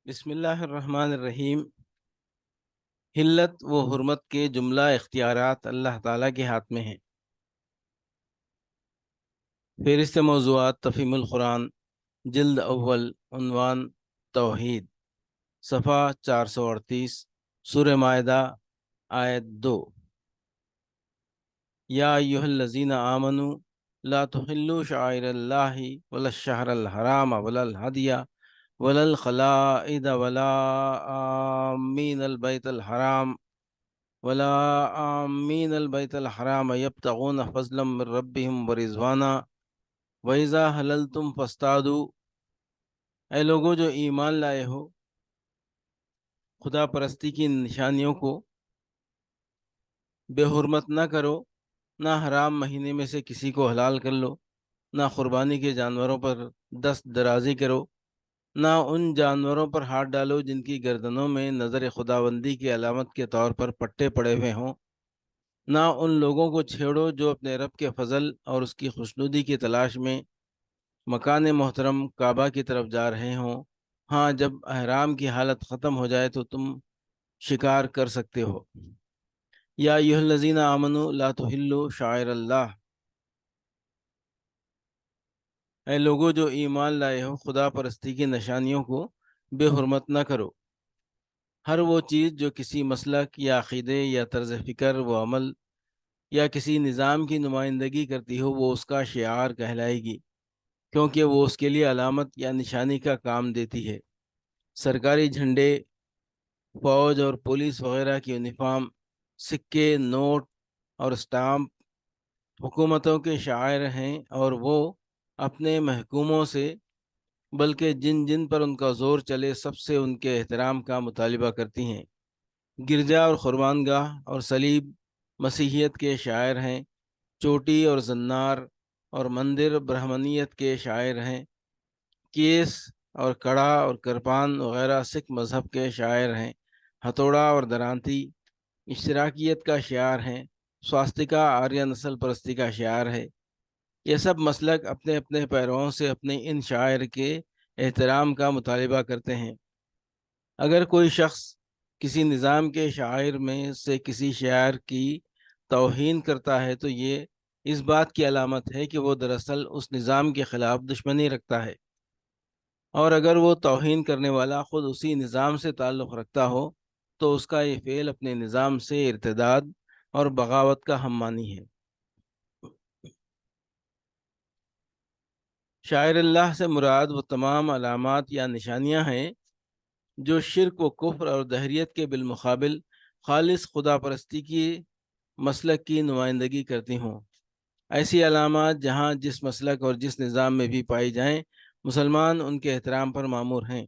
بسم اللہ الرحمن الرحیم۔ حلت و حرمت کے جملہ اختیارات اللہ تعالیٰ کے ہاتھ میں ہیں۔ فہرست موضوعات تفہیم القرآن، جلد اول، عنوان توحید، صفحہ 438، سورہ مائدہ، آیت 2۔ یا ایھا الذین آمنوا لا تحلوا شعائر اللہ ولا الشہر الحرام ولا الہدی ولا القلائد ولا آمین البیت الحرام ولا آمین البیت الحرام یبتغون فضلا من ربہم ورضوانا وَإِذَا حَلَلْتُمْ فَاصْطَادُوا۔ اے لوگو جو ایمان لائے ہو، خدا پرستی کی نشانیوں کو بے حرمت نہ کرو، نہ حرام مہینے میں سے کسی کو حلال کر لو، نہ قربانی کے جانوروں پر دست درازی کرو، نہ ان جانوروں پر ہاتھ ڈالو جن کی گردنوں میں نظر خداوندی کی علامت کے طور پر پٹے پڑے ہوئے ہوں، نہ ان لوگوں کو چھیڑو جو اپنے رب کے فضل اور اس کی خوشنودی کی تلاش میں مکان محترم کعبہ کی طرف جا رہے ہوں۔ ہاں، جب احرام کی حالت ختم ہو جائے تو تم شکار کر سکتے ہو۔ یا ایھا الذین آمنوا لا تحلوا شعائر اللہ۔ اے لوگو جو ایمان لائے ہو، خدا پرستی کی نشانیوں کو بے حرمت نہ کرو۔ ہر وہ چیز جو کسی مسلک یا عقیدے یا طرز فکر و عمل یا کسی نظام کی نمائندگی کرتی ہو، وہ اس کا شعار کہلائے گی، کیونکہ وہ اس کے لیے علامت یا نشانی کا کام دیتی ہے۔ سرکاری جھنڈے، فوج اور پولیس وغیرہ کی یونیفارم، سکے، نوٹ اور اسٹامپ حکومتوں کے شعائر ہیں، اور وہ اپنے محکوموں سے بلکہ جن جن پر ان کا زور چلے سب سے ان کے احترام کا مطالبہ کرتی ہیں۔ گرجا اور قربان گاہ اور صلیب مسیحیت کے شاعر ہیں، چوٹی اور زنار اور مندر برہمنیت کے شاعر ہیں، کیس اور کڑا اور کرپان وغیرہ سکھ مذہب کے شاعر ہیں، ہتھوڑا اور درانتی اشتراکیت کا شعار ہیں، سواستکا آریہ نسل پرستی کا شعار ہے۔ یہ سب مسلک اپنے اپنے پیرووں سے اپنے ان شاعر کے احترام کا مطالبہ کرتے ہیں۔ اگر کوئی شخص کسی نظام کے شاعر میں سے کسی شاعر کی توہین کرتا ہے تو یہ اس بات کی علامت ہے کہ وہ دراصل اس نظام کے خلاف دشمنی رکھتا ہے، اور اگر وہ توہین کرنے والا خود اسی نظام سے تعلق رکھتا ہو تو اس کا یہ فعل اپنے نظام سے ارتداد اور بغاوت کا ہم معنی ہے۔ شاعر اللہ سے مراد وہ تمام علامات یا نشانیاں ہیں جو شرک و کفر اور دہریت کے بالمقابل خالص خدا پرستی کی مسلک کی نمائندگی کرتی ہوں۔ ایسی علامات جہاں جس مسلک اور جس نظام میں بھی پائی جائیں، مسلمان ان کے احترام پر مامور ہیں،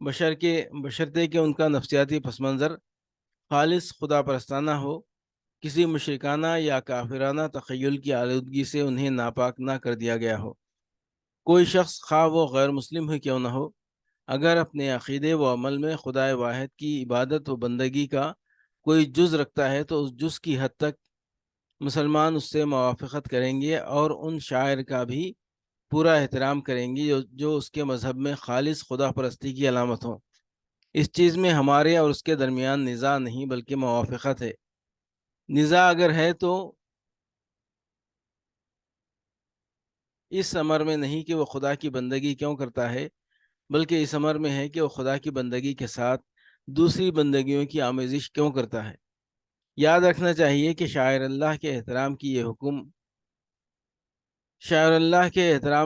بشرطے کہ ان کا نفسیاتی پس منظر خالص خدا پرستانہ ہو، کسی مشرکانہ یا کافرانہ تخیل کی آلودگی سے انہیں ناپاک نہ کر دیا گیا ہو۔ کوئی شخص خواہ وہ غیر مسلم ہی کیوں نہ ہو، اگر اپنے عقیدے و عمل میں خدائے واحد کی عبادت و بندگی کا کوئی جز رکھتا ہے تو اس جز کی حد تک مسلمان اس سے موافقت کریں گے اور ان شاعر کا بھی پورا احترام کریں گے جو اس کے مذہب میں خالص خدا پرستی کی علامت ہوں۔ اس چیز میں ہمارے اور اس کے درمیان نزاع نہیں بلکہ موافقت ہے۔ نزاع اگر ہے تو اس امر میں نہیں کہ وہ خدا کی بندگی کیوں کرتا ہے، بلکہ اس امر میں ہے کہ وہ خدا کی بندگی کے ساتھ دوسری بندگیوں کی آمیزش کیوں کرتا ہے۔ یاد رکھنا چاہیے کہ شاعر اللہ کے احترام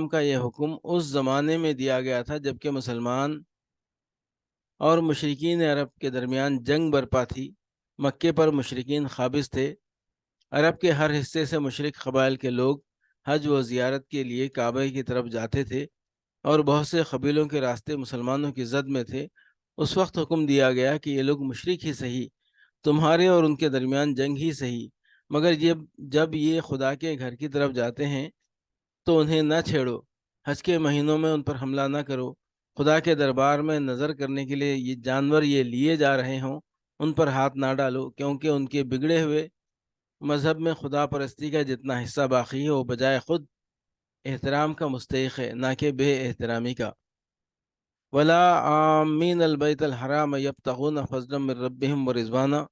کا یہ حکم اس زمانے میں دیا گیا تھا جبکہ مسلمان اور مشرکین عرب کے درمیان جنگ برپا تھی۔ مکے پر مشرکین قابض تھے۔ عرب کے ہر حصے سے مشرک قبائل کے لوگ حج و زیارت کے لیے کعبہ کی طرف جاتے تھے، اور بہت سے قبیلوں کے راستے مسلمانوں کی زد میں تھے۔ اس وقت حکم دیا گیا کہ یہ لوگ مشرک ہی صحیح، تمہارے اور ان کے درمیان جنگ ہی صحیح، مگر جب یہ خدا کے گھر کی طرف جاتے ہیں تو انہیں نہ چھیڑو، حج کے مہینوں میں ان پر حملہ نہ کرو، خدا کے دربار میں نظر کرنے کے لیے یہ جانور یہ لیے جا رہے ہوں ان پر ہاتھ نہ ڈالو، کیونکہ ان کے بگڑے ہوئے مذہب میں خدا پرستی کا جتنا حصہ باقی ہے وہ بجائے خود احترام کا مستحق ہے، نہ کہ بے احترامی کا۔ ولا آمین البیت الحرام یبتغون فضلا من ربہم ورضوانا،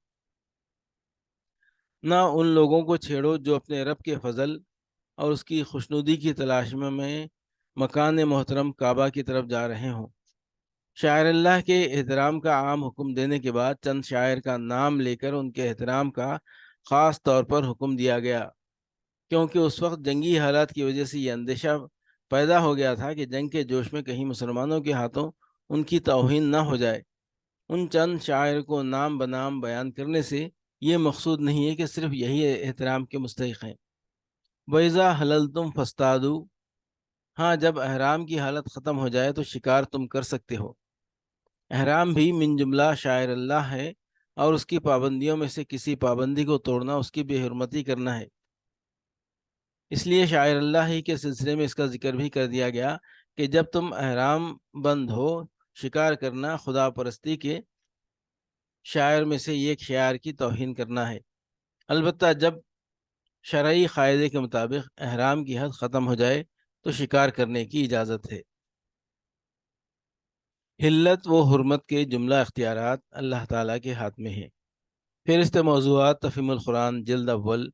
نہ ان لوگوں کو چھیڑو جو اپنے رب کے فضل اور اس کی خوشنودی کی تلاش میں مکان محترم کعبہ کی طرف جا رہے ہوں۔ شاعر اللہ کے احترام کا عام حکم دینے کے بعد چند شاعر کا نام لے کر ان کے احترام کا خاص طور پر حکم دیا گیا، کیونکہ اس وقت جنگی حالات کی وجہ سے یہ اندیشہ پیدا ہو گیا تھا کہ جنگ کے جوش میں کہیں مسلمانوں کے ہاتھوں ان کی توہین نہ ہو جائے۔ ان چند شاعر کو نام بنام بیان کرنے سے یہ مقصود نہیں ہے کہ صرف یہی احترام کے مستحق ہیں۔ وَإِذَا حَلَلْتُمْ فَاصْطَادُوا، ہاں جب احرام کی حالت ختم ہو جائے تو شکار تم کر سکتے ہو۔ احرام بھی من جملہ شاعر اللہ ہے، اور اس کی پابندیوں میں سے کسی پابندی کو توڑنا اس کی بے حرمتی کرنا ہے۔ اس لیے شاعر اللہ ہی کے سلسلے میں اس کا ذکر بھی کر دیا گیا کہ جب تم احرام بند ہو، شکار کرنا خدا پرستی کے شاعر میں سے ایک شاعر کی توہین کرنا ہے۔ البتہ جب شرعی قاعدے کے مطابق احرام کی حد ختم ہو جائے تو شکار کرنے کی اجازت ہے۔ حلت و حرمت کے جملہ اختیارات اللہ تعالیٰ کے ہاتھ میں ہیں۔ فہرست موضوعات تفہیم القرآن جلد اول،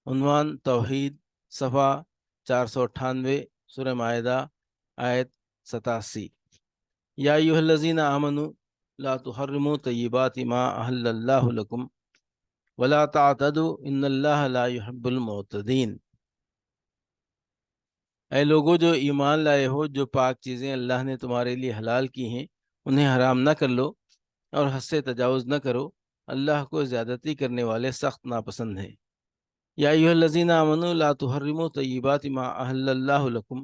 عنوان توحید، صفحہ 498، سورہ مائدہ، آیت 87۔ یا ایھا الذین آمنوا لا تحرموا طیبات ما احل اللہ لکم ولا تعتدوا ان اللہ لا يحب المعتدین۔ اے لوگو جو ایمان لائے ہو، جو پاک چیزیں اللہ نے تمہارے لیے حلال کی ہیں انہیں حرام نہ کر لو، اور حد سے تجاوز نہ کرو، اللہ کو زیادتی کرنے والے سخت ناپسند ہیں۔ یا ایھا الذین آمنوا لا تحرموا طیبات ما احل اللہ لکم،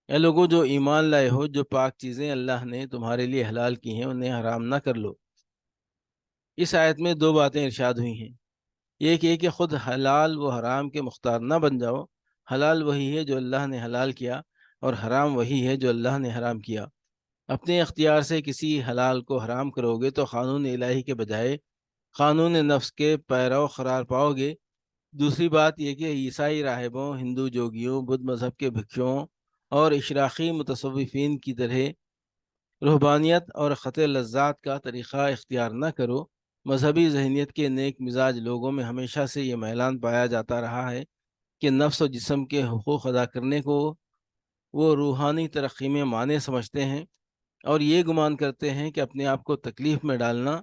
اے لوگو جو ایمان لائے ہو، جو پاک چیزیں اللہ نے تمہارے لیے حلال کی ہیں انہیں حرام نہ کر لو۔ اس آیت میں دو باتیں ارشاد ہوئی ہیں۔ ایک یہ کہ خود حلال و حرام کے مختار نہ بن جاؤ۔ حلال وہی ہے جو اللہ نے حلال کیا، اور حرام وہی ہے جو اللہ نے حرام کیا۔ اپنے اختیار سے کسی حلال کو حرام کرو گے تو قانون الہی کے بجائے قانون نفس کے پیرو قرار پاؤ گے۔ دوسری بات یہ کہ عیسائی راہبوں، ہندو جوگیوں، بدھ مذہب کے بھکشوؤں اور اشراقی متصوفین کی طرح رہبانیت اور قطع لذات کا طریقہ اختیار نہ کرو۔ مذہبی ذہنیت کے نیک مزاج لوگوں میں ہمیشہ سے یہ میلان پایا جاتا رہا ہے کہ نفس و جسم کے حقوق ادا کرنے کو وہ روحانی ترقی میں مانع سمجھتے ہیں، اور یہ گمان کرتے ہیں کہ اپنے آپ کو تکلیف میں ڈالنا،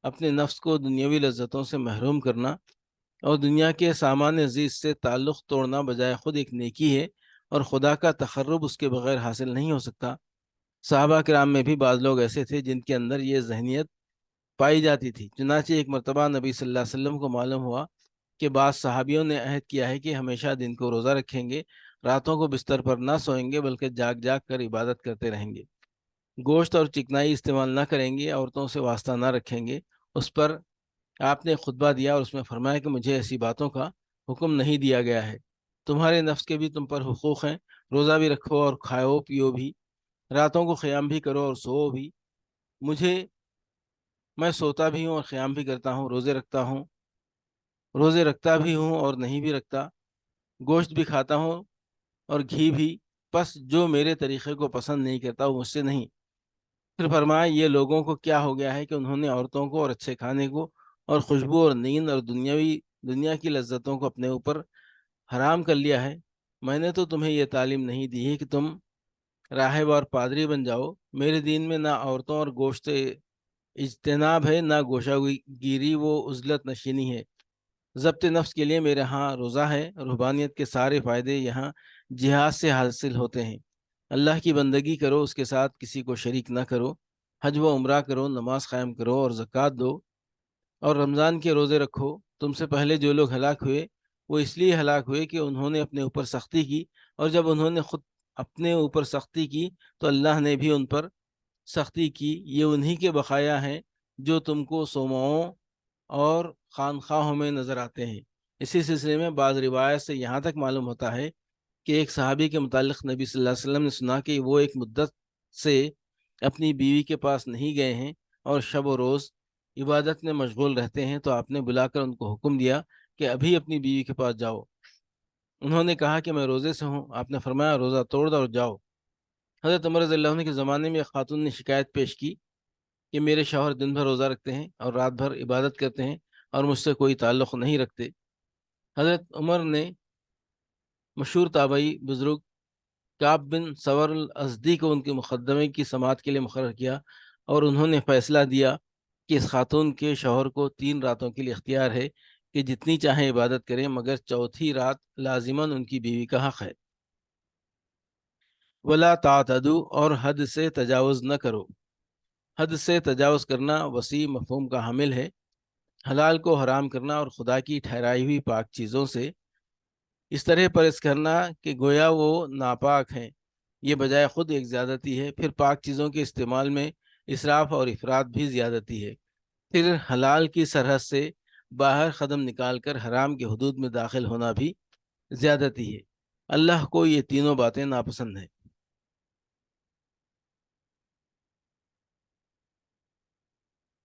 اپنے نفس کو دنیاوی لذتوں سے محروم کرنا اور دنیا کے سامان زیست سے تعلق توڑنا بجائے خود ایک نیکی ہے، اور خدا کا تقرب اس کے بغیر حاصل نہیں ہو سکتا۔ صحابہ کرام میں بھی بعض لوگ ایسے تھے جن کے اندر یہ ذہنیت پائی جاتی تھی۔ چنانچہ ایک مرتبہ نبی صلی اللہ علیہ وسلم کو معلوم ہوا کہ بعض صحابیوں نے عہد کیا ہے کہ ہمیشہ دن کو روزہ رکھیں گے، راتوں کو بستر پر نہ سوئیں گے بلکہ جاگ جاگ کر عبادت کرتے رہیں گے، گوشت اور چکنائی استعمال نہ کریں گے، عورتوں سے واسطہ نہ رکھیں گے۔ اس پر آپ نے خطبہ دیا اور اس میں فرمایا کہ مجھے ایسی باتوں کا حکم نہیں دیا گیا ہے۔ تمہارے نفس کے بھی تم پر حقوق ہیں، روزہ بھی رکھو اور کھاؤ پیو بھی، راتوں کو قیام بھی کرو اور سو بھی۔ میں سوتا بھی ہوں اور قیام بھی کرتا ہوں، روزے رکھتا بھی ہوں اور نہیں بھی رکھتا، گوشت بھی کھاتا ہوں اور گھی بھی، پس جو میرے طریقے کو پسند نہیں کرتا وہ مجھ سے نہیں۔ پھر فرمایا یہ لوگوں کو کیا ہو گیا ہے کہ انہوں نے عورتوں کو اور اچھے کھانے کو اور خوشبو اور نیند اور دنیا کی لذتوں کو اپنے اوپر حرام کر لیا ہے۔ میں نے تو تمہیں یہ تعلیم نہیں دی ہے کہ تم راہب اور پادری بن جاؤ۔ میرے دین میں نہ عورتوں اور گوشت سے اجتناب ہے، نہ گوشہ گیری و عزلت نشینی ہے۔ ضبط نفس کے لیے میرے ہاں روزہ ہے۔ روحانیت کے سارے فائدے یہاں جہاد سے حاصل ہوتے ہیں۔ اللہ کی بندگی کرو، اس کے ساتھ کسی کو شریک نہ کرو، حج و عمرہ کرو، نماز قائم کرو اور زکوٰۃ دو، اور رمضان کے روزے رکھو۔ تم سے پہلے جو لوگ ہلاک ہوئے وہ اس لیے ہلاک ہوئے کہ انہوں نے اپنے اوپر سختی کی، اور جب انہوں نے خود اپنے اوپر سختی کی تو اللہ نے بھی ان پر سختی کی۔ یہ انہی کے بقایا ہیں جو تم کو صومعوں اور خانخواہوں میں نظر آتے ہیں۔ اسی سلسلے میں بعض روایت سے یہاں تک معلوم ہوتا ہے کہ ایک صحابی کے متعلق نبی صلی اللہ علیہ وسلم نے سنا کہ وہ ایک مدت سے اپنی بیوی کے پاس نہیں گئے ہیں اور شب و روز عبادت میں مشغول رہتے ہیں، تو آپ نے بلا کر ان کو حکم دیا کہ ابھی اپنی بیوی کے پاس جاؤ۔ انہوں نے کہا کہ میں روزے سے ہوں۔ آپ نے فرمایا روزہ توڑ دو اور جاؤ۔ حضرت عمر رضی اللہ عنہ کے زمانے میں ایک خاتون نے شکایت پیش کی کہ میرے شوہر دن بھر روزہ رکھتے ہیں اور رات بھر عبادت کرتے ہیں اور مجھ سے کوئی تعلق نہیں رکھتے۔ حضرت عمر نے مشہور تابعی بزرگ کعب بن ثور الازدی کو ان کے مقدمے کی سماعت کے لیے مقرر کیا، اور انہوں نے فیصلہ دیا کہ اس خاتون کے شوہر کو 3 راتوں کے لیے اختیار ہے کہ جتنی چاہیں عبادت کریں، مگر چوتھی رات لازماً ان کی بیوی کا حق ہے۔ ولا تعتدوا، اور حد سے تجاوز نہ کرو۔ حد سے تجاوز کرنا وسیع مفہوم کا حامل ہے۔ حلال کو حرام کرنا اور خدا کی ٹھہرائی ہوئی پاک چیزوں سے اس طرح پرہیز کرنا کہ گویا وہ ناپاک ہیں، یہ بجائے خود ایک زیادتی ہے۔ پھر پاک چیزوں کے استعمال میں اسراف اور افراط بھی زیادتی ہے۔ پھر حلال کی سرحد سے باہر قدم نکال کر حرام کی حدود میں داخل ہونا بھی زیادتی ہے۔ اللہ کو یہ تینوں باتیں ناپسند ہیں۔